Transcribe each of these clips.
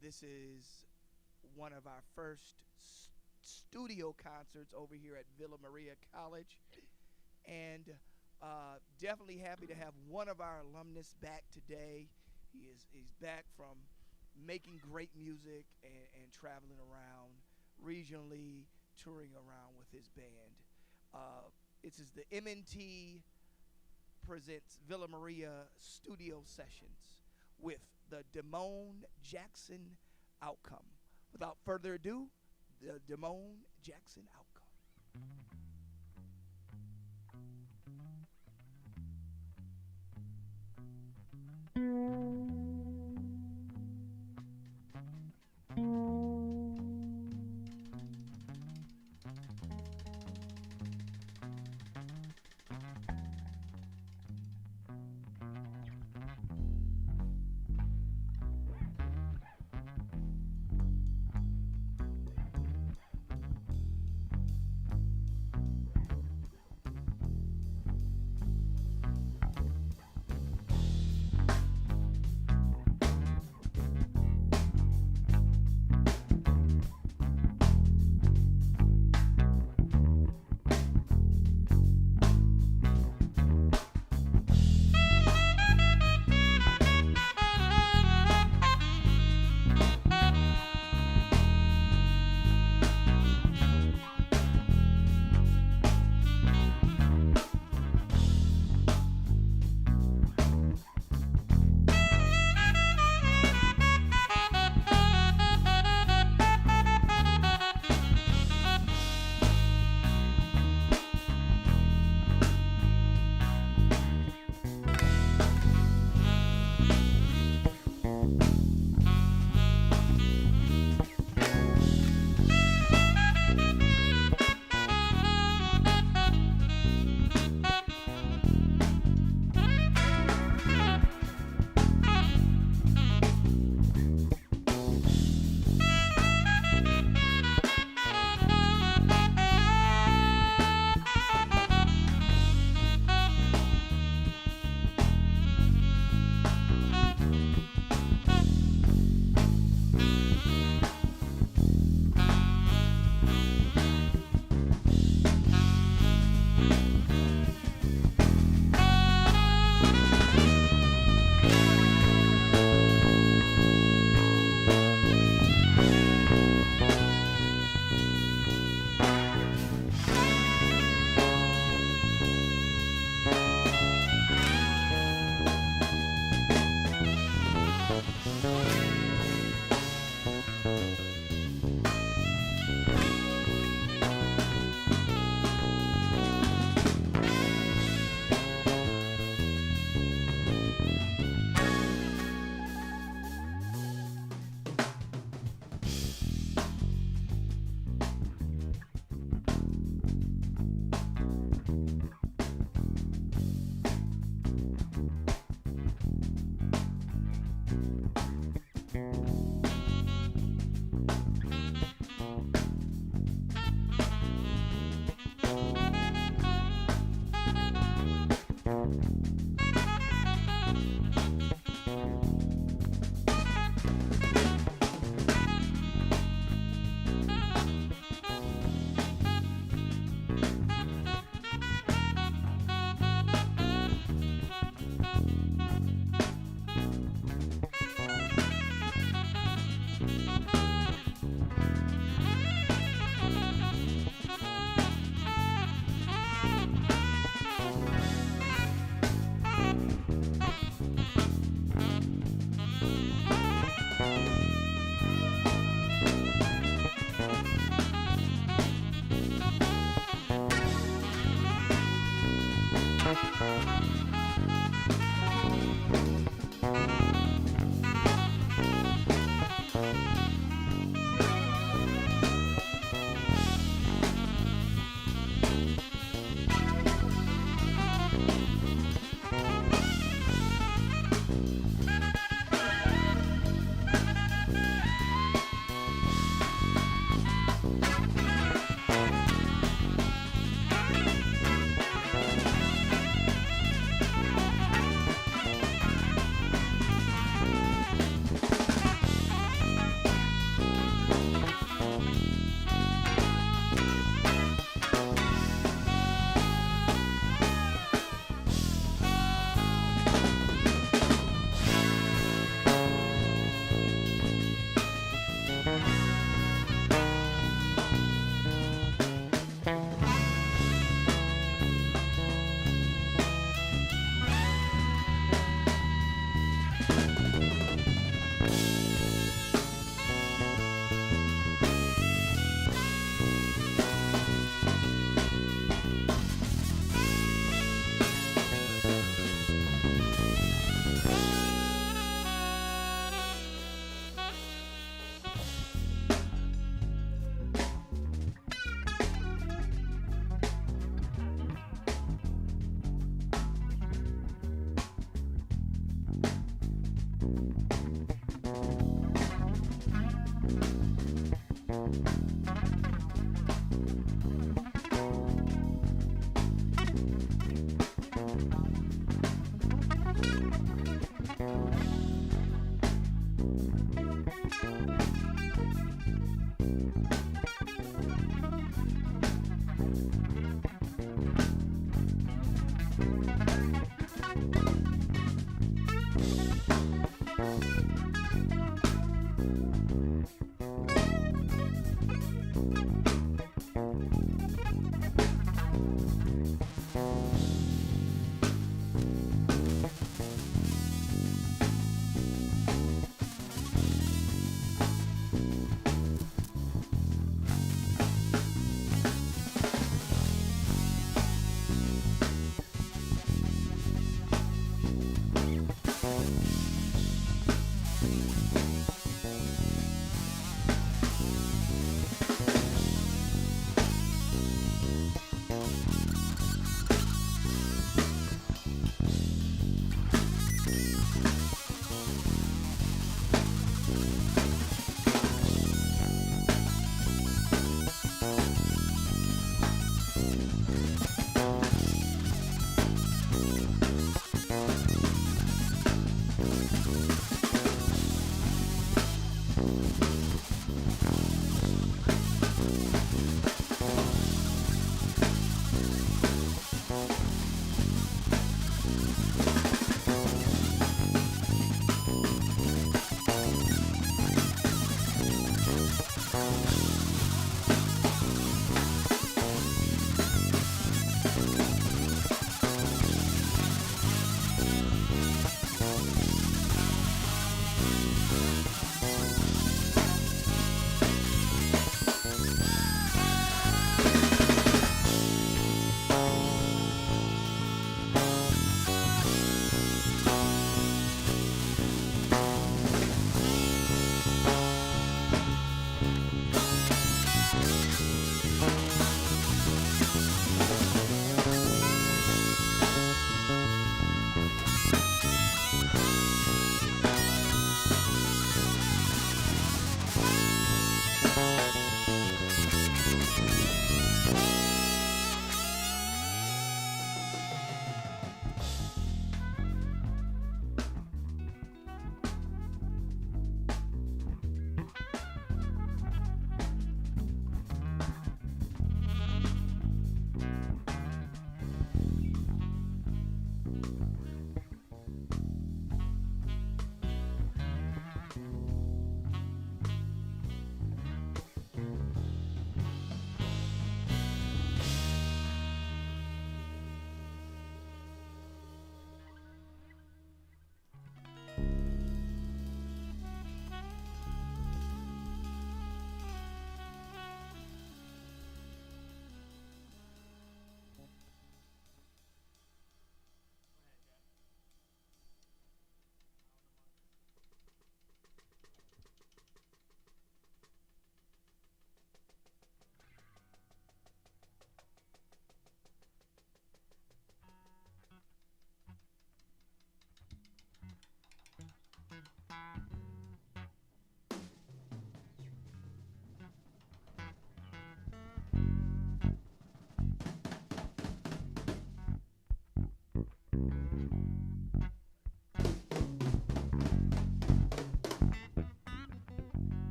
This is one of our first studio concerts over here at Villa Maria College, and definitely happy to have one of our alumnus back today. He's back from making great music and traveling around regionally, touring around with his band. This is the MNT presents Villa Maria studio sessions with the Damone Jackson Outcome. Without further ado, the Damone Jackson Outcome.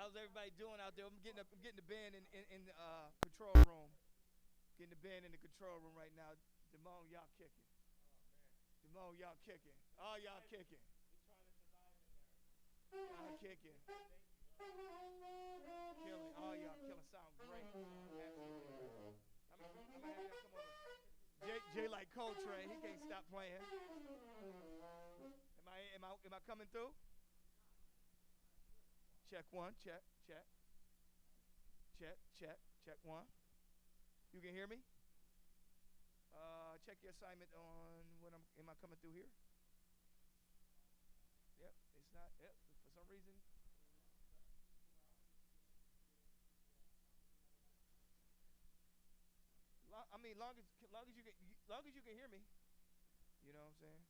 How's everybody doing out there? I'm getting the band in the control room. Getting the band in the control room right now. Damone, y'all kicking. Damone, y'all kicking. All y'all kicking. Y'all kicking. Killing. All y'all killing. Sound great. Absolutely. I'm gonna have y'all come over. Jay like Coltrane. He can't stop playing. Am I coming through? Check one. Check. Check one. You can hear me? Check your assignment on when am I coming through here? Yep, it's not. Yep, for some reason. I mean, long as you can hear me. You know what I'm saying?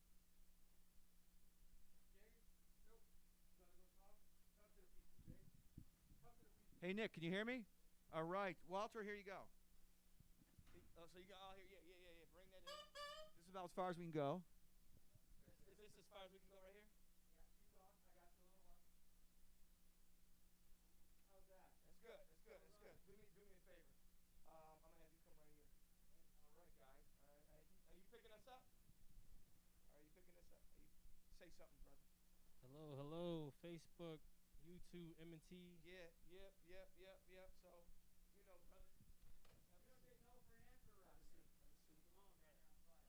Hey, Nick, can you hear me? All right. Walter, here you go. Oh, so you got all here? Yeah. Bring that in. This is about as far as we can go. Is this as far as we can go right here? How's that? That's good. Do me a favor. I'm gonna have you come right here. All right, guys. All right. Are you picking us up? Say something, brother. Hello, Facebook, YouTube, M&T. Yeah. So, you know, brother.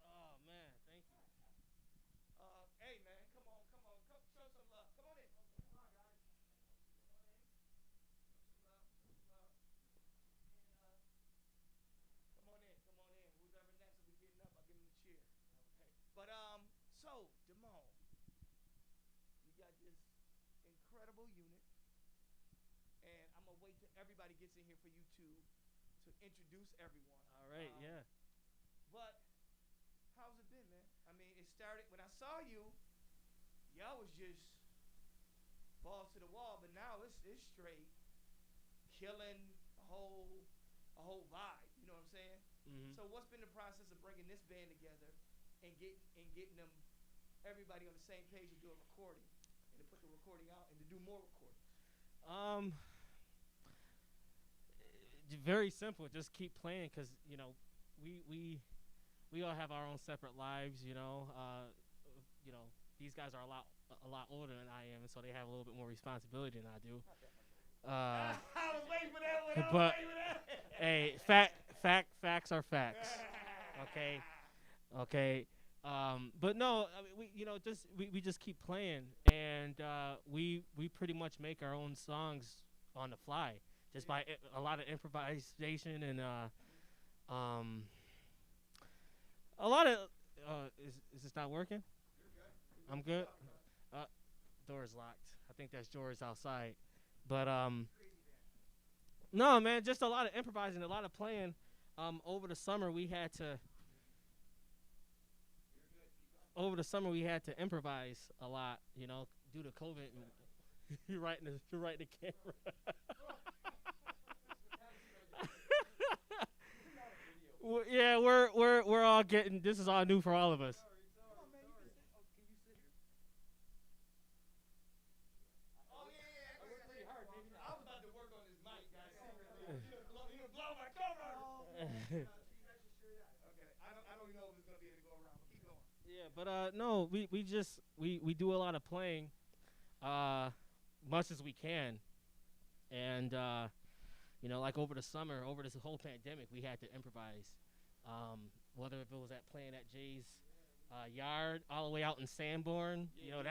Oh man, thank you. Hey man, come show some love. Come on in. Come on, guys. Show some love. Come on in. Who's ever next will be getting up, I'll give him a cheer. Okay. But so Damone, you got this incredible unit, and I'm gonna wait till everybody gets in here for you to introduce everyone. All right, yeah. But how's it been, man? I mean, it started when I saw you. Y'all was just balls to the wall, but now it's straight killing a whole vibe. You know what I'm saying? Mm-hmm. So what's been the process of bringing this band together and getting them everybody on the same page to do a recording and to put the recording out and to do more recordings? Very simple. Just keep playing, cause you know, we all have our own separate lives. You know, these guys are a lot older than I am, and so they have a little bit more responsibility than I do. I was waiting for that one. But hey, facts are facts. Okay. But no, I mean, we just keep playing, and we pretty much make our own songs on the fly, just by a lot of improvisation and a lot of. Is this not working? I'm good. Door is locked. I think that's George outside. But no, man, just a lot of improvising, a lot of playing. Over the summer we had to improvise a lot, you know, due to COVID. You're right in the camera. Yeah, we're all getting. This is all new for all of us. Okay, I don't know if it's gonna be able to go around, but keep going. Yeah, but no, we do a lot of playing, much as we can, and you know, like over the summer, over this whole pandemic, we had to improvise, whether if it was playing at Jay's yard, all the way out in Sanborn. You know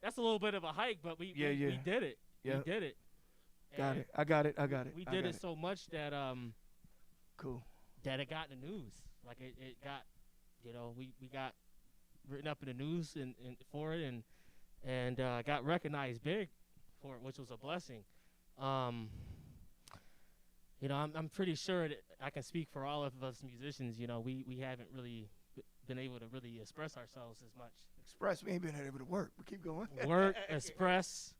that's a little bit of a hike, but we did it. Yeah. We did it. Got it. I got it. We did it so much that cool. That it got in the news. Like it got, you know, we got written up in the news and for it, and got recognized big for it, which was a blessing. You know, I'm pretty sure that I can speak for all of us musicians. You know, we haven't really been able to really express ourselves as much. We ain't been able to work, but keep going. Work, express,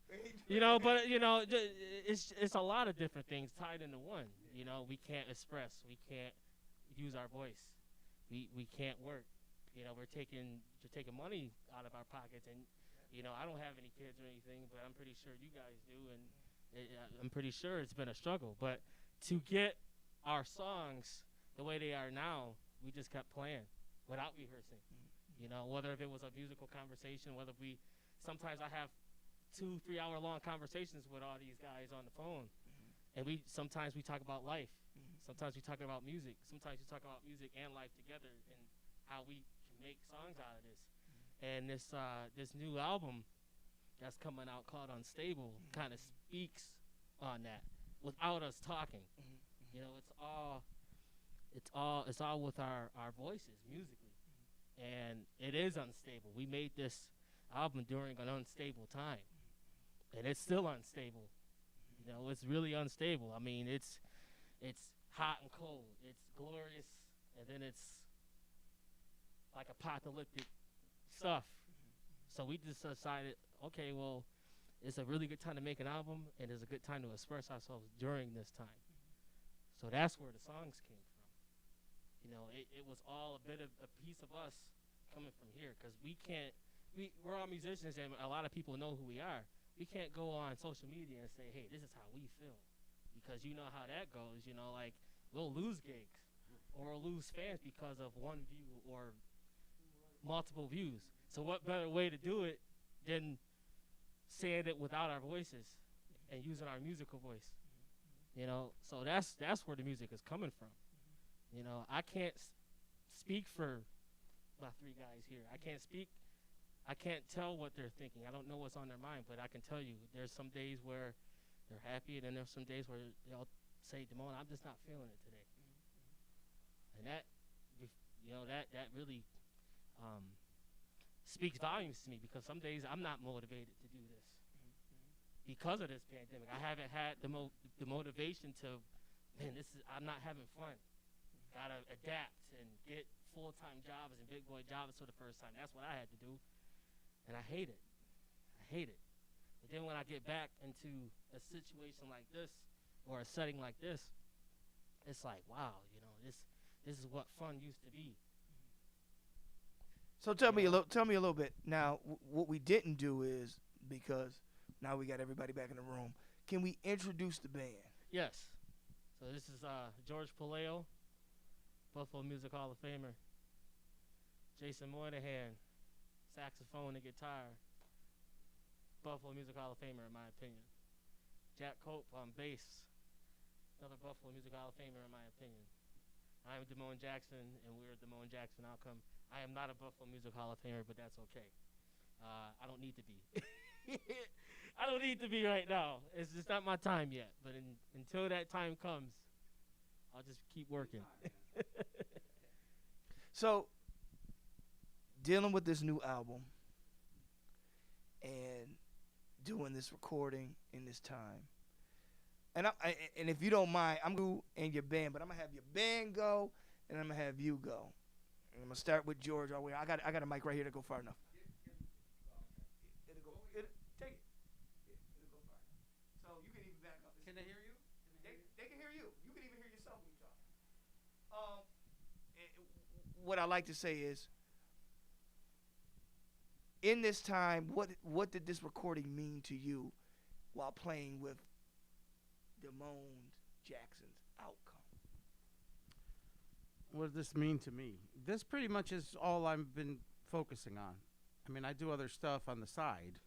you know, but you know, it's a lot of different things tied into one. You know, we can't express, we can't use our voice, we can't work. You know, we're taking money out of our pockets, and you know, I don't have any kids or anything, but I'm pretty sure you guys do, and I'm pretty sure it's been a struggle. But to get our songs the way they are now, we just kept playing without rehearsing. You know, whether if it was a musical conversation, whether we sometimes I have 2-3 hour long conversations with all these guys on the phone, and we sometimes we talk about life, sometimes we talk about music, sometimes we talk about music and life together, and how we can make songs out of this. And this new album that's coming out called Unstable kind of speaks on that without us talking. You know, it's all with our voices musically, and it is unstable. We made this album during an unstable time, and it's still unstable. You know, it's really unstable. I mean, it's hot and cold. It's glorious, and then it's like apocalyptic stuff. So we just decided, okay, well, it's a really good time to make an album, and it's a good time to express ourselves during this time. So that's where the songs came from. You know, it was all a bit of a piece of us coming from here, because we're all musicians, and a lot of people know who we are. We can't go on social media and say, hey, this is how we feel, because you know how that goes. You know, like, we'll lose gigs or we'll lose fans because of one view or multiple views. So what better way to do it than saying it without our voices and using our musical voice? You know, so that's where the music is coming from. You know, I can't speak for my three guys here. I can't tell what they're thinking. I don't know what's on their mind, but I can tell you there's some days where they're happy, and then there's some days where they'll say, Damone, I'm just not feeling it today. And that, you know, that really speaks volumes to me, because some days I'm not motivated to do this because of this pandemic. I haven't had the motivation to, I'm not having fun. Gotta adapt and get full-time jobs and big boy jobs for the first time. That's what I had to do, and I hate it. But then when I get back into a situation like this or a setting like this, it's like, wow, you know, this is what fun used to be. So tell me a little bit. Now, what we didn't do is, because now we got everybody back in the room, can we introduce the band? Yes. So this is George Paleo, Buffalo Music Hall of Famer. Jason Moynihan, saxophone and guitar, Buffalo Music Hall of Famer in my opinion. Jack Cope on bass, another Buffalo Music Hall of Famer in my opinion. I'm Damone Jackson, and we're Damone Jackson Outcome. I am not a Buffalo Music Hall of Famer, but that's okay. I don't need to be. I don't need to be right now. It's just not my time yet. But until that time comes, I'll just keep working. So, dealing with this new album and doing this recording in this time, and if you don't mind, I'm going to and your band, but I'm going to have your band go, and I'm going to have you go. And I'm going to start with George all the way. I got a mic right here to go far enough. It'll go. Take it. It'll go far enough. So you can even back up. Can they hear you? They can hear you. You can even hear yourself when you talk. What I like to say is, in this time, what did this recording mean to you while playing with Damone Jackson's Outcome? What does this mean to me? This pretty much is all I've been focusing on. I mean, I do other stuff on the side,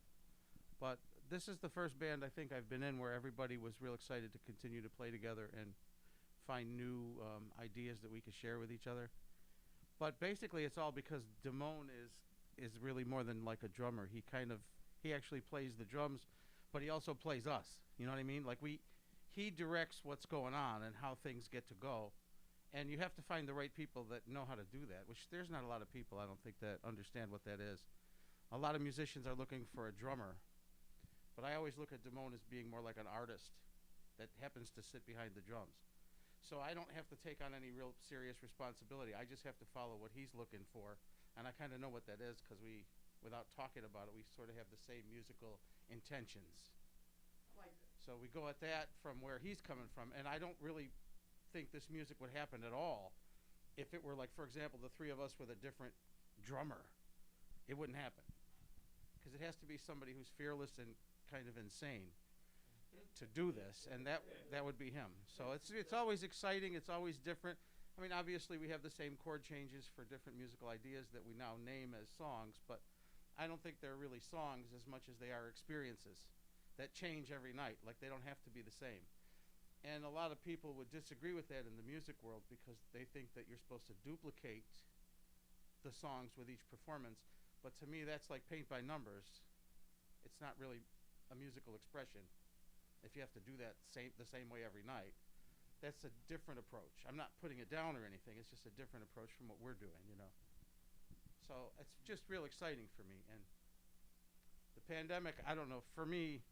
but this is the first band I think I've been in where everybody was real excited to continue to play together and find new ideas that we could share with each other. But basically, it's all because Damone is really more than like a drummer. He actually plays the drums, but he also plays us. You know what I mean? Like he directs what's going on and how things get to go. And you have to find the right people that know how to do that, which there's not a lot of people, I don't think, that understand what that is. A lot of musicians are looking for a drummer, but I always look at Damone as being more like an artist that happens to sit behind the drums. So I don't have to take on any real serious responsibility. I just have to follow what he's looking for, and I kind of know what that is because without talking about it, we sort of have the same musical intentions. I like that. So we go at that from where he's coming from, and I don't really think this music would happen at all if it were like, for example, the three of us with a different drummer. It wouldn't happen because it has to be somebody who's fearless and kind of insane. to do this, and that would be him. So it's always exciting. It's always different. I mean, obviously we have the same chord changes for different musical ideas that we now name as songs, but I don't think they're really songs as much as they are experiences that change every night. Like, they don't have to be the same. And a lot of people would disagree with that in the music world because they think that you're supposed to duplicate the songs with each performance. But to me, that's like paint by numbers. It's not really a musical expression if you have to do that the same way every night. That's a different approach. I'm not putting it down or anything. It's just a different approach from what we're doing, you know. So it's just real exciting for me. And the pandemic, I don't know, for me,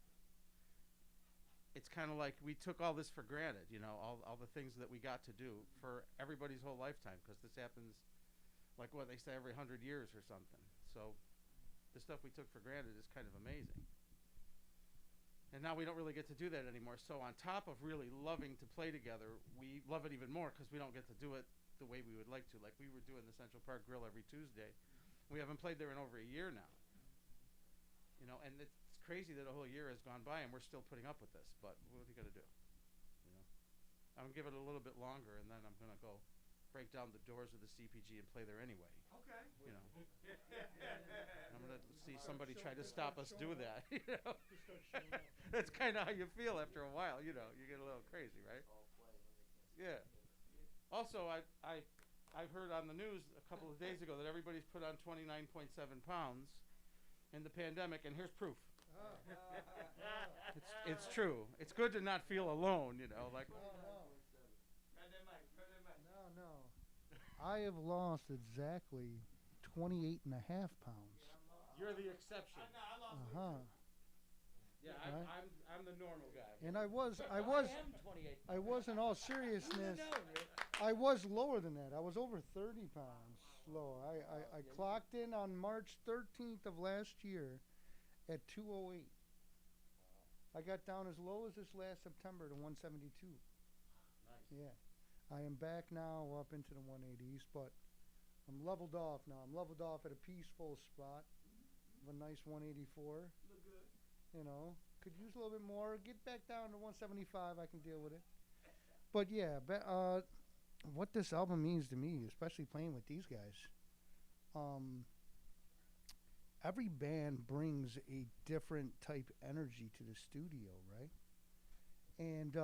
it's kind of like we took all this for granted, you know, all the things that we got to do for everybody's whole lifetime, because this happens, like what they say, every 100 years or something. So the stuff we took for granted is kind of amazing. And now we don't really get to do that anymore. So on top of really loving to play together, we love it even more because we don't get to do it the way we would like to. Like, we were doing the Central Park Grill every Tuesday. We haven't played there in over a year now. You know, and it's crazy that a whole year has gone by and we're still putting up with this. But what are you going to do? You know, I'm going to give it a little bit longer, and then I'm going to go break down the doors of the CPG and play there anyway. Okay. You know, I'm going to see somebody try to stop us do that. You know, that's kind of how you feel after a while. You know, you get a little crazy, right? Yeah. Also, I've heard on the news a couple of days ago that everybody's put on 29.7 pounds in the pandemic, and here's proof. It's true. It's good to not feel alone, you know, like. No. I have lost exactly 28 and a half pounds. You're the exception. Uh-huh. Yeah, Right. I'm the normal guy. And I was in all seriousness, No, Rick. I was lower than that. I was over 30 pounds lower. I clocked in on March 13th of last year at 208. I got down as low as this last September to 172. Nice. Yeah. I am back now up into the 180s, but I'm leveled off now. I'm leveled off at a peaceful spot of a nice 184. Look good. You know, could use a little bit more. Get back down to 175. I can deal with it. But yeah, what this album means to me, especially playing with these guys, every band brings a different type energy to the studio, right? And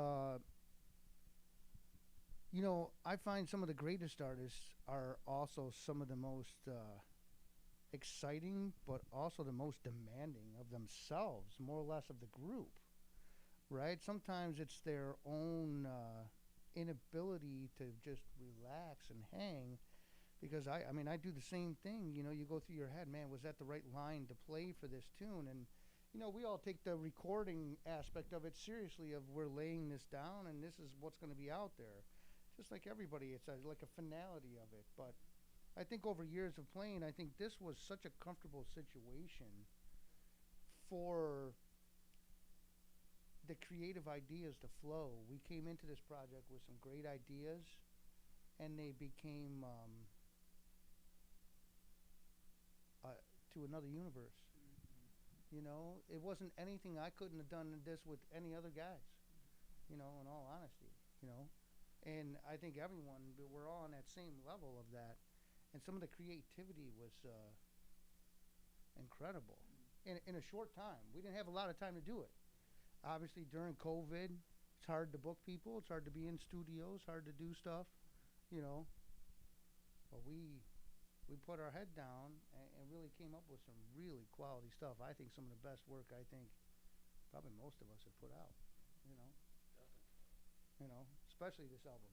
you know, I find some of the greatest artists are also some of the most exciting, but also the most demanding of themselves, more or less of the group, right? Sometimes it's their own inability to just relax and hang, because I mean, I do the same thing. You know, you go through your head, man, was that the right line to play for this tune? And you know, we all take the recording aspect of it seriously, of we're laying this down and this is what's going to be out there. Just like everybody, it's like a finality of it. But I think over years of playing, I think this was such a comfortable situation for the creative ideas to flow. We came into this project with some great ideas, and they became to another universe. You know, it wasn't anything I couldn't have done this with any other guys, you know, in all honesty, you know. And I think everyone, we're all on that same level of that. And some of the creativity was incredible in a short time. We didn't have a lot of time to do it. Obviously, during COVID, it's hard to book people. It's hard to be in studios, hard to do stuff, you know. But we put our head down and really came up with some really quality stuff. I think some of the best work, I think, probably most of us have put out, you know. You know, especially this album.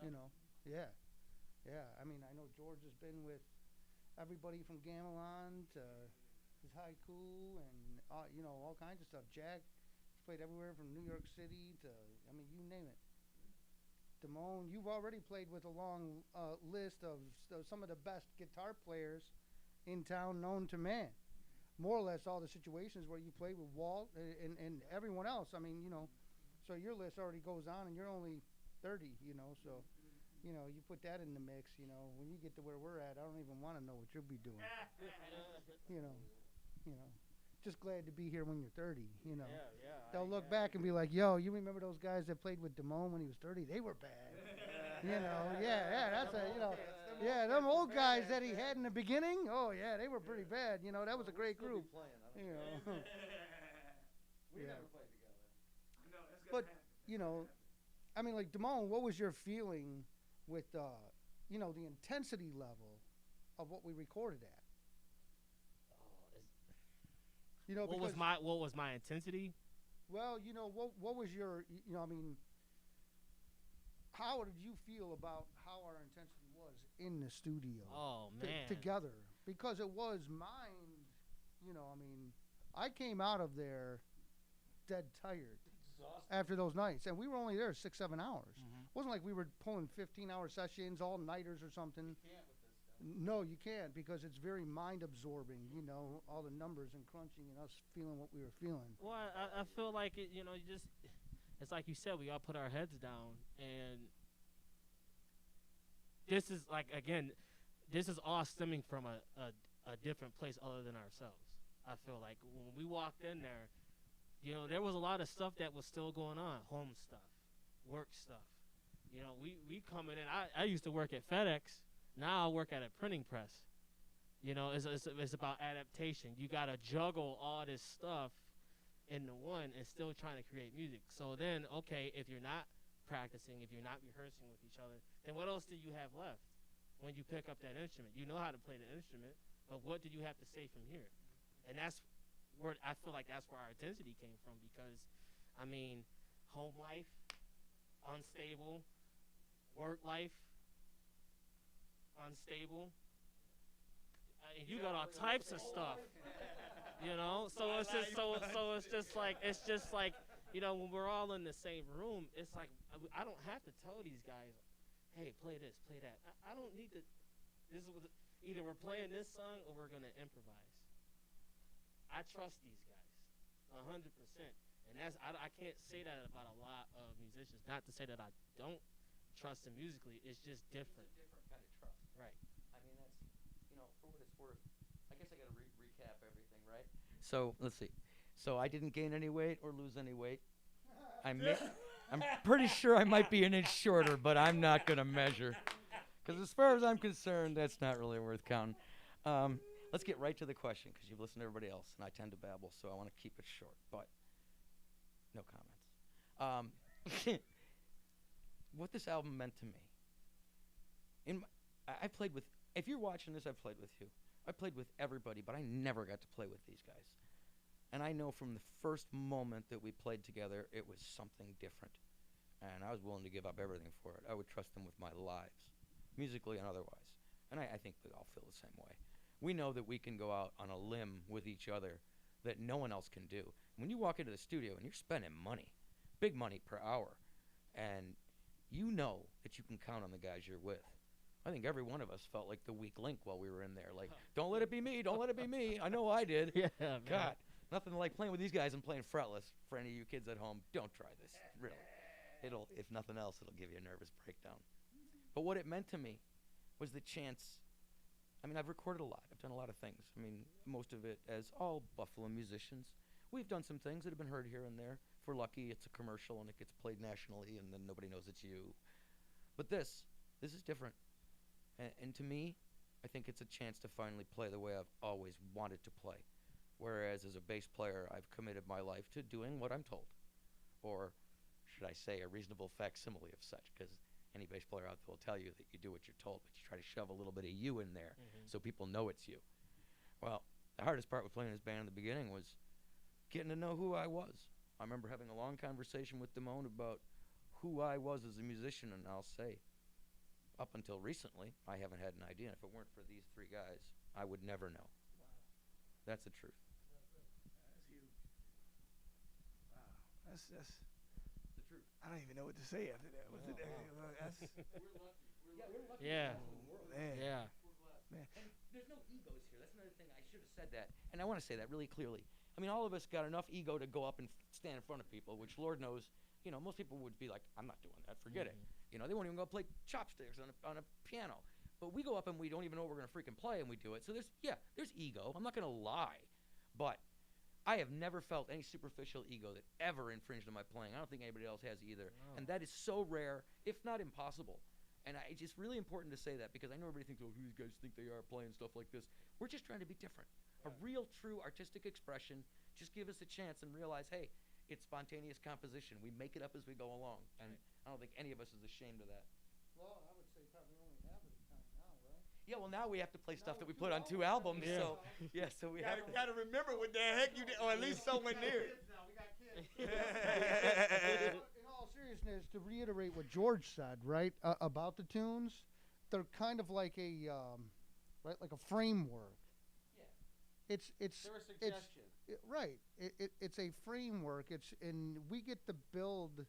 You know, yeah. I mean, I know George has been with everybody from Gamelan to his haiku and you know, all kinds of stuff. Jack has played everywhere from New York City to, I mean, you name it. Damone, you've already played with a long list of some of the best guitar players in town known to man. More or less all the situations where you played with Walt and everyone else. I mean, you know, so your list already goes on, and you're only 30, you know, so, you know, you put that in the mix, you know, when you get to where we're at, I don't even want to know what you'll be doing. you know. just glad to be here when you're 30. You know, Yeah. they'll look back and be like, "Yo, you remember those guys that played with Damone when he was 30? They were bad." You know, that's a, you know, yeah, them old guys that he had in the beginning. Oh yeah, they were pretty bad. You know, that was a great group. You know, yeah. But you know, I mean, like Damone, what was your feeling with, you know, the intensity level of what we recorded at? You know, What was my intensity? well, you know, what was your, you know, I mean, how did you feel about how our intensity was in the studio? Oh man. Together, because it was mind, you know, I mean, I came out of there dead tired after those nights, and we were only there 6-7 hours. It wasn't like we were pulling 15-hour sessions, all nighters or something. No, you can't, because it's very mind absorbing, you know, all the numbers and crunching and us feeling what we were feeling. Well, I feel like it. You know, you just it's like you said, we all put our heads down, and this is like, again, this is all stemming from a different place other than ourselves. I feel like when we walked in there, you know, there was a lot of stuff that was still going on, home stuff, work stuff. You know, we coming in. I used to work at FedEx. Now I work at a printing press. You know, it's about adaptation. You got to juggle all this stuff into one and still trying to create music. So then, okay, if you're not practicing, if you're not rehearsing with each other, then what else do you have left when you pick up that instrument? You know how to play the instrument, but what do you have to say from here? And that's where I feel like that's where our intensity came from, because, I mean, home life, unstable, work life, unstable. You got all types of stuff, you know. So it's just it's just like you know, when we're all in the same room, it's like I don't have to tell these guys, hey, play this, play that. I don't need to. This is either we're playing this song or we're gonna improvise. I trust these guys, 100%, and I can't say that about a lot of musicians. Not to say that I don't trust them musically. It's just different. It's a different kind of trust. Right. I mean, that's, you know, for what it's worth. I guess I got to recap everything, right? So let's see. So I didn't gain any weight or lose any weight. I'm pretty sure I might be an inch shorter, but I'm not going to measure. Because as far as I'm concerned, that's not really worth counting. Let's get right to the question, because you've listened to everybody else, and I tend to babble, so I want to keep it short. But no comments. What this album meant to me. I played with, if you're watching this, I've played with you. I played with everybody, but I never got to play with these guys. And I know from the first moment that we played together, it was something different. And I was willing to give up everything for it. I would trust them with my lives, musically and otherwise. And I think we all feel the same way. We know that we can go out on a limb with each other that no one else can do. When you walk into the studio and you're spending money, big money per hour, and you know that you can count on the guys you're with. I think every one of us felt like the weak link while we were in there. Like, don't let it be me, don't let it be me. I know I did. Yeah, man. God, nothing like playing with these guys and playing fretless. For any of you kids at home, don't try this, really. It'll, if nothing else, it'll give you a nervous breakdown. But what it meant to me was the chance. I mean, I've recorded a lot. I've done a lot of things. I mean, most of it as all Buffalo musicians. We've done some things that have been heard here and there. If we're lucky, it's a commercial and it gets played nationally, and then nobody knows it's you. But this is different. And to me, I think it's a chance to finally play the way I've always wanted to play. Whereas as a bass player, I've committed my life to doing what I'm told. Or should I say a reasonable facsimile of such, because any bass player out there will tell you that you do what you're told, but you try to shove a little bit of you in there so people know it's you. Well, the hardest part with playing this band in the beginning was getting to know who I was. I remember having a long conversation with Damone about who I was as a musician, and I'll say, up until recently, I haven't had an idea. And if it weren't for these three guys, I would never know. Wow. That's the truth. That's huge. Wow. That's The truth. I don't even know what to say after that. What's it? That's We're lucky. Yeah. man. Yeah. Man. And there's no egos here. That's another thing. I should have said that. And I want to say that really clearly. I mean, all of us got enough ego to go up and stand in front of people, which Lord knows, you know, most people would be like, I'm not doing that. Forget it. You know, they won't even go play chopsticks on a piano. But we go up and we don't even know what we're going to freaking play, and we do it. So there's ego. I'm not going to lie. But I have never felt any superficial ego that ever infringed on my playing. I don't think anybody else has either. No. And that is so rare, if not impossible. And it's just really important to say that because I know everybody thinks, oh, who these guys think they are playing stuff like this. We're just trying to be different. A real, true artistic expression. Just give us a chance and realize, hey, it's spontaneous composition. We make it up as we go along. And I don't think any of us is ashamed of that. Well, I would say probably only half of the time now, right? Yeah, well, now we have to play stuff that we with put on 2 albums. Yeah. So, yeah, so we have to. Gotta remember what the heck you did, or at least somewhere near. We got kids. In all seriousness, to reiterate what George said, right, about the tunes, they're kind of like a, right, like a framework. Yeah. It's There were suggestions. right. It's a framework. And we get to build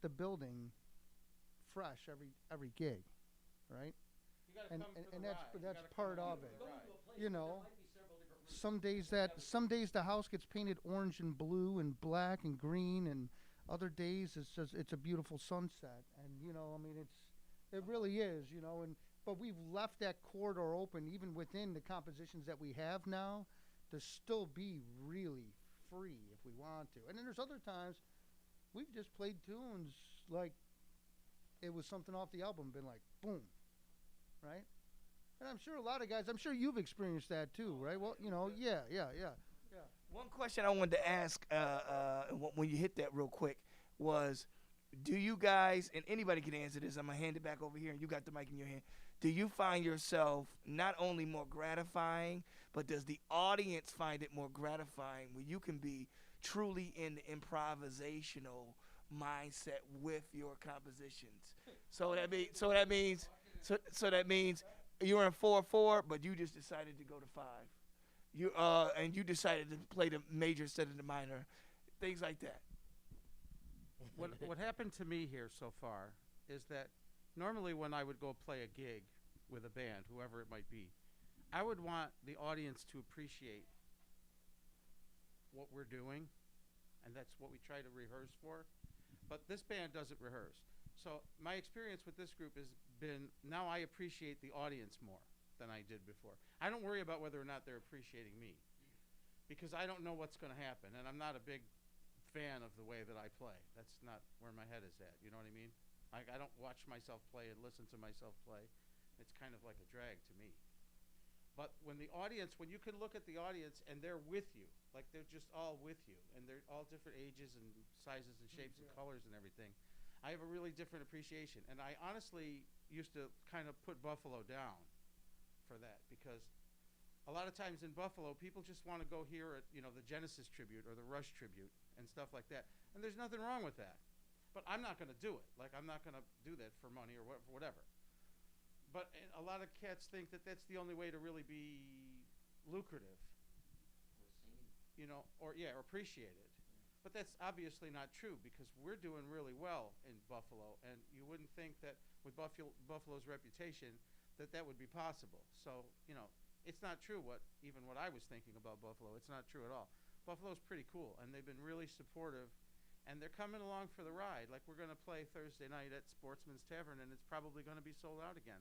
the building fresh every gig, right? You gotta And- come and- for and the that's- ride. but You that's gotta part come of for it. the ride. You know, some days the house gets painted orange and black and green, and other days it's a beautiful sunset. And I mean it really is, but we've left that corridor open even within the compositions that we have now to still be really free if we want to. And then there's other times we've just played tunes like it was something off the album, been like boom, right? And I'm sure a lot of guys, I'm sure you've experienced that too, right? Well, yeah. One question I wanted to ask when you hit that real quick was, do you guys, and anybody can answer this, I'm going to hand it back over here and you got the mic in your hand. Do you find yourself not only more gratifying, but does the audience find it more gratifying when you can be truly in the improvisational mindset with your compositions? So that means you're in 4/4, but you just decided to go to 5. And you decided to play the major instead of the minor, things like that. What happened to me here so far is that normally when I would go play a gig with a band, whoever it might be, I would want the audience to appreciate what we're doing, and that's what we try to rehearse for. But this band doesn't rehearse. So my experience with this group has been, now I appreciate the audience more than I did before. I don't worry about whether or not they're appreciating me, because I don't know what's going to happen, and I'm not a big fan of the way that I play. That's not where my head is at, you know what I mean? I don't watch myself play and listen to myself play. It's kind of like a drag to me. But when you can look at the audience and they're with you, like they're just all with you, and they're all different ages and sizes and shapes and colors and everything, I have a really different appreciation. And I honestly used to kind of put Buffalo down for that, because a lot of times in Buffalo, people just want to go hear the Genesis tribute or the Rush tribute and stuff like that. And there's nothing wrong with that. But I'm not going to do it. Like, I'm not going to do that for money or whatever. But a lot of cats think that that's the only way to really be lucrative, or appreciated. But that's obviously not true, because we're doing really well in Buffalo, and you wouldn't think that with Buffalo's reputation that would be possible. So, it's not true what I was thinking about Buffalo. It's not true at all. Buffalo's pretty cool, and they've been really supportive, and they're coming along for the ride. Like, we're going to play Thursday night at Sportsman's Tavern, and it's probably going to be sold out again.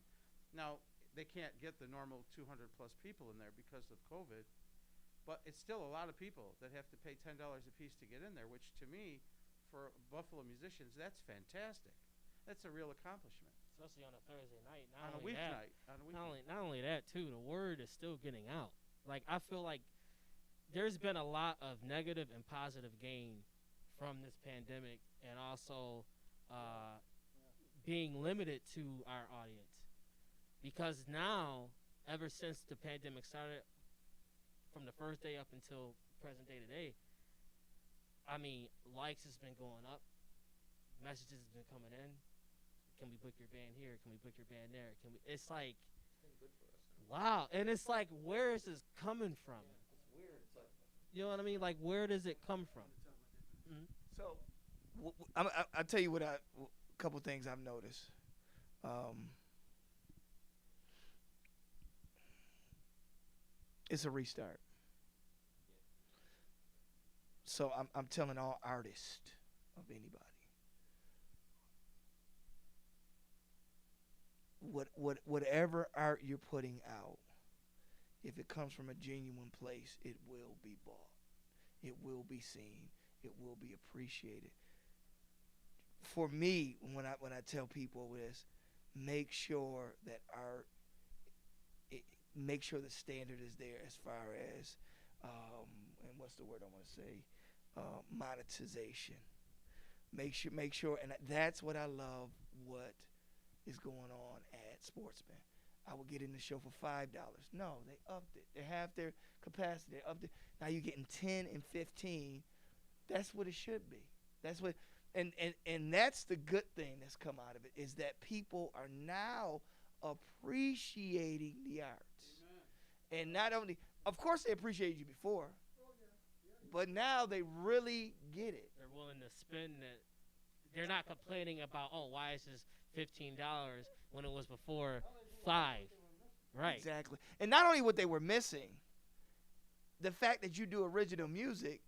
Now, they can't get the normal 200-plus people in there because of COVID, but it's still a lot of people that have to pay $10 a piece to get in there, which to me, for Buffalo musicians, that's fantastic. That's a real accomplishment. Especially on a Thursday night. On a weeknight. Not only that, too, the word is still getting out. Like, I feel like there's been a lot of negative and positive gain from this pandemic, and also being limited to our audience. Because now, ever since the pandemic started, from the first day up until present day today, I mean, likes has been going up, messages have been coming in. Can we book your band here? Can we book your band there? It's like, wow. And it's like, where is this coming from? It's weird. It's like, you know what I mean? Like, where does it come from? So, I'll tell you a couple things I've noticed. It's a restart. So I'm telling all artists of anybody, whatever art you're putting out, if it comes from a genuine place, it will be bought. It will be seen. It will be appreciated. For me, when I tell people this, make sure that make sure the standard is there as far as and what's the word I want to say, monetization. Make sure, and that's what I love. What is going on at Sportsman? I would get in the show for $5. No, they upped it. They have their capacity. They upped it. Now you're getting 10 and 15. That's what it should be. That's what, and that's the good thing that's come out of it, is that people are now appreciating the arts. Amen. And not only, of course, they appreciated you before, but now they really get it. They're willing to spend it. They're not complaining about, oh, why is this $15 when it was before $5? Right. Exactly. And not only what they were missing, the fact that you do original music,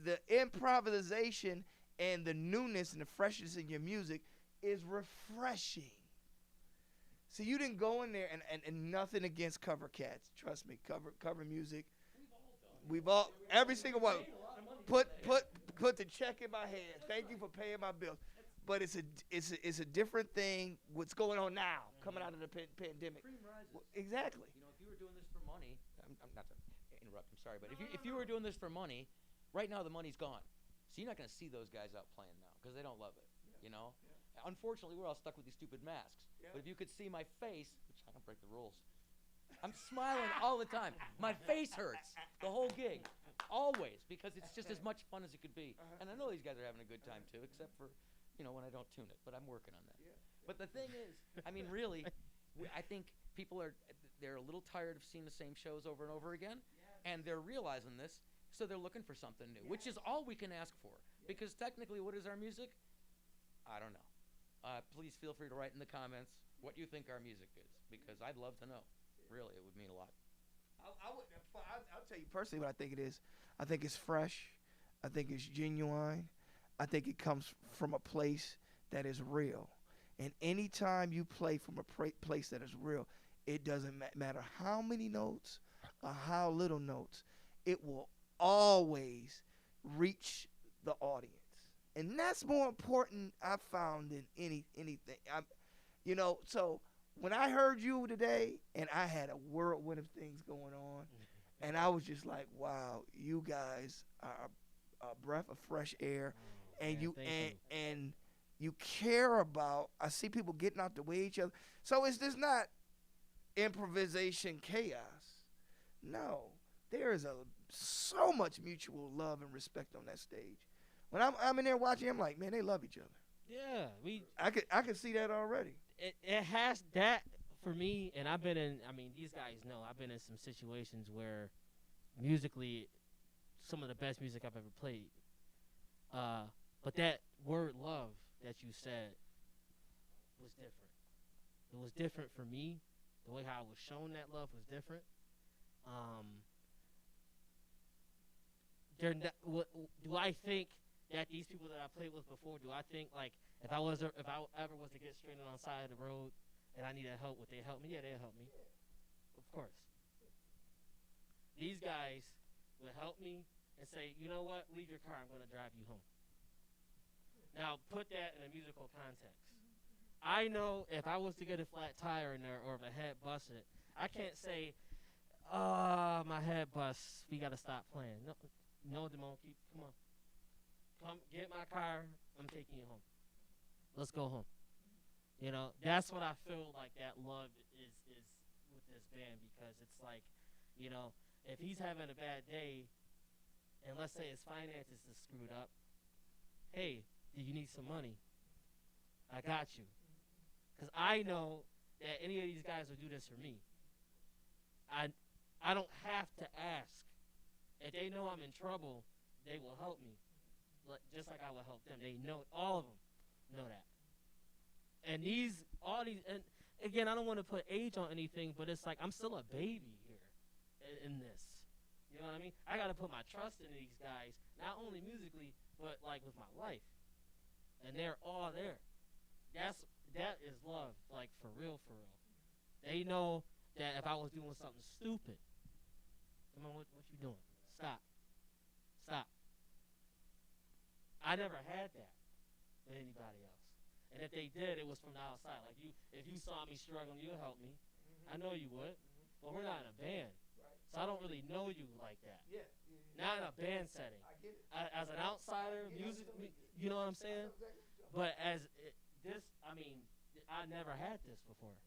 the improvisation and the newness and the freshness in your music is refreshing. So you didn't go in there and nothing against cover cats. Trust me, cover music. We've all, every single one. Put the check in my hand. Thank you for paying my bills. But it's a different thing. What's going on now, coming out of the pandemic? Cream rises. Exactly. You know, if you were doing this for money, I'm not to interrupt. I'm sorry, but if you were doing this for money, right now the money's gone. So you're not going to see those guys out playing now because they don't love it. Yeah. You know. Yeah. Unfortunately, we're all stuck with these stupid masks. Yeah. But if you could see my face, which I don't break the rules, I'm smiling all the time. My face hurts the whole gig, always, because it's just as much fun as it could be. And I know these guys are having a good time too, except for, you know, when I don't tune it. But I'm working on that. Yeah. But the thing is, I mean, really, I think people they're a little tired of seeing the same shows over and over again, and they're realizing this, so they're looking for something new, which is all we can ask for. Because technically, what is our music? I don't know. Please feel free to write in the comments what you think our music is, because I'd love to know. Really, it would mean a lot. I'll tell you personally what I think it is. I think it's fresh. I think it's genuine. I think it comes from a place that is real. And anytime you play from a place that is real, it doesn't matter how many notes or how little notes, it will always reach the audience. And that's more important, I found, than anything. So when I heard you today, and I had a whirlwind of things going on, and I was just like, wow, you guys are a breath of fresh air, and you care about, I see people getting out the way of each other. So it's just not improvisation chaos. No, there is so much mutual love and respect on that stage. When I'm in there watching, I'm like, man, they love each other. Yeah, I could see that already. It has that for me, and I've been in. I mean, these guys know I've been in some situations where, musically, some of the best music I've ever played. But that word "love" that you said was different. It was different for me. The way how I was shown that love was different. Do I think that these people that I played with before, do I think, like, if I ever was to get stranded on the side of the road and I needed help, would they help me? Yeah, they'd help me. Of course. These guys would help me and say, you know what, leave your car, I'm going to drive you home. Now, put that in a musical context. I know if I was to get a flat tire in there or if a head busted, I can't say, my head bust, we got to stop playing. No, Damone, come on. Come get my car, I'm taking you home. Let's go home. You know, that's what I feel like that love is with this band, because it's like, you know, if he's having a bad day, and let's say his finances is screwed up, hey, do you need some money? I got you. Because I know that any of these guys will do this for me. I don't have to ask. If they know I'm in trouble, they will help me. Just like I will help them. They know, all of them know that. And and again, I don't want to put age on anything, but it's like I'm still a baby here in this. You know what I mean? I got to put my trust in these guys, not only musically, but like with my life. And they're all there. That is love, like for real, for real. They know that if I was doing something stupid, come on, what you doing? Stop. Stop. I never had that with anybody else. And if they did, it was from the outside. Like if you saw me struggling, you'd help me. I know you would. But we're not in a band. So I don't really know you like that. Yeah. Not in a band setting. I get it. As an outsider, music, you know what I'm saying? But I never had this before.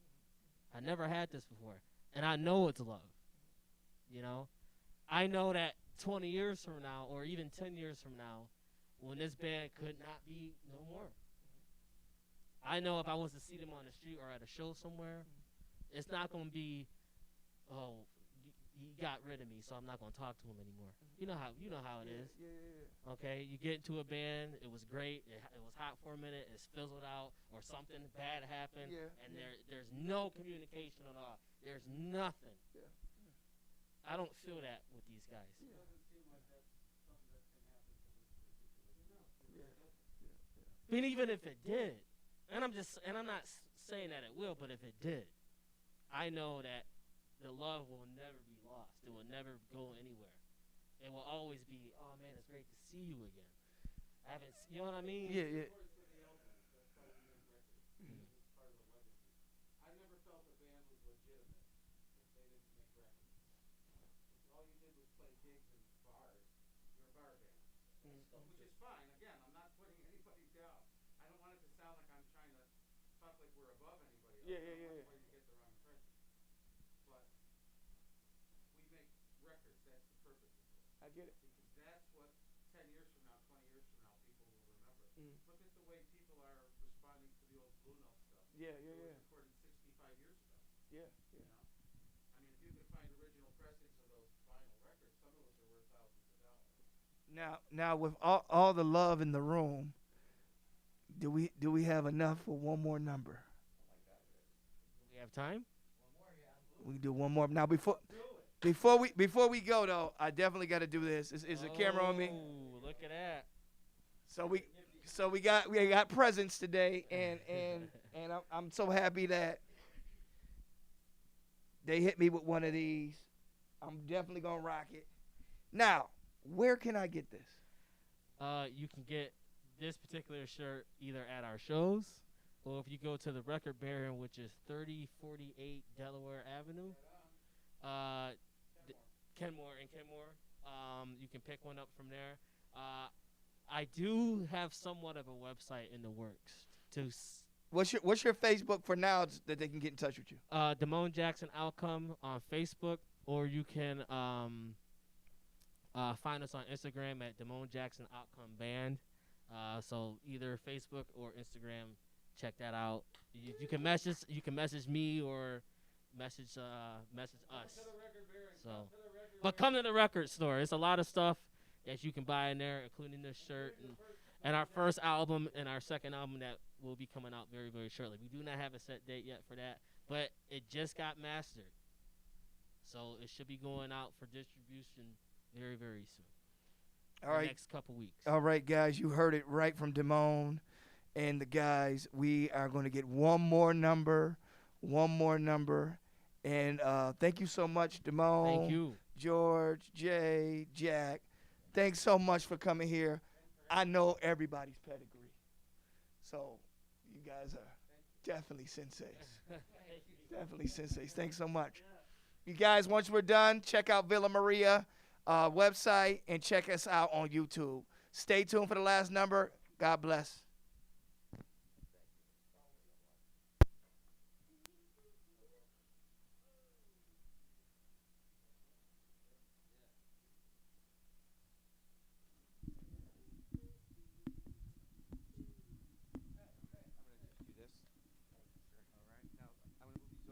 I never had this before. And I know it's love. You know? I know that 20 years from now, or even 10 years from now, when this band could not be no more. I know if I was to see them on the street or at a show somewhere, it's not going to be, oh, he got rid of me, so I'm not going to talk to him anymore. You know how it is. Yeah. Okay, you get into a band, it was great, it was hot for a minute, it's fizzled out, or something bad happened, Yeah, and there's no communication at all. There's nothing. Yeah. I don't feel that with these guys. I mean, even if it did, and I'm not saying that it will, but if it did, I know that the love will never be lost. It will never go anywhere. It will always be, oh man, it's great to see you again. You know what I mean? Yeah. I never felt the band was legitimate if they didn't make records. All you did was play gigs in bars. You're a bar band. Which is fine. Again, I'm not putting anybody down. I don't want it to sound like I'm trying to talk like we're above anybody else. Yeah. I don't want anybody to get the wrong impression. But we make records. That's the purpose of it. I get it. Because that's what 10 years from now, 20 years from now, people will remember. Look at the way people are responding to the old Blue Note stuff. Yeah. It was recorded 65 years ago. Yeah. You know? I mean, if you could find original pressings of those vinyl records, some of those are worth thousands of dollars. Now with all the love in the room, do we have enough for one more number? We have time? We can do one more. Now before we go though, I definitely got to do this. Is the camera on me? Oh, look at that. So we got presents today, and I'm so happy that they hit me with one of these. I'm definitely gonna rock it. Now, where can I get this? You can get this particular shirt either at our shows, or if you go to the Record Baron, which is 3048 Delaware Avenue, Kenmore. You can pick one up from there. I do have somewhat of a website in the works. What's your Facebook for now that they can get in touch with you? Damone Jackson Outcome on Facebook, or you can find us on Instagram at Damone Jackson Outcome Band. So either Facebook or Instagram, check that out. You can message me or message us. So, but come to the record store. It's a lot of stuff that you can buy in there, including this shirt and our first album and our second album that will be coming out very, very shortly. We do not have a set date yet for that, but it just got mastered, so it should be going out for distribution very, very soon. All right. Next couple weeks. All right, guys, you heard it right from Damone and the guys. We are going to get one more number, and thank you so much, Damone. Thank you, George, Jay, Jack. Thanks so much for coming here. I know everybody's pedigree, so you guys are definitely senseis. Definitely senseis. Thanks so much. You guys, once we're done, check out Villa Maria website and check us out on YouTube. Stay tuned for the last number. God bless.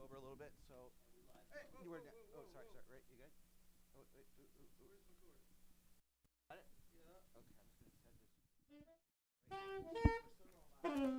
A little bit, so you were oh, sorry, right, you good? Oh, wait, got it? Yeah. Okay, I'm just gonna set this.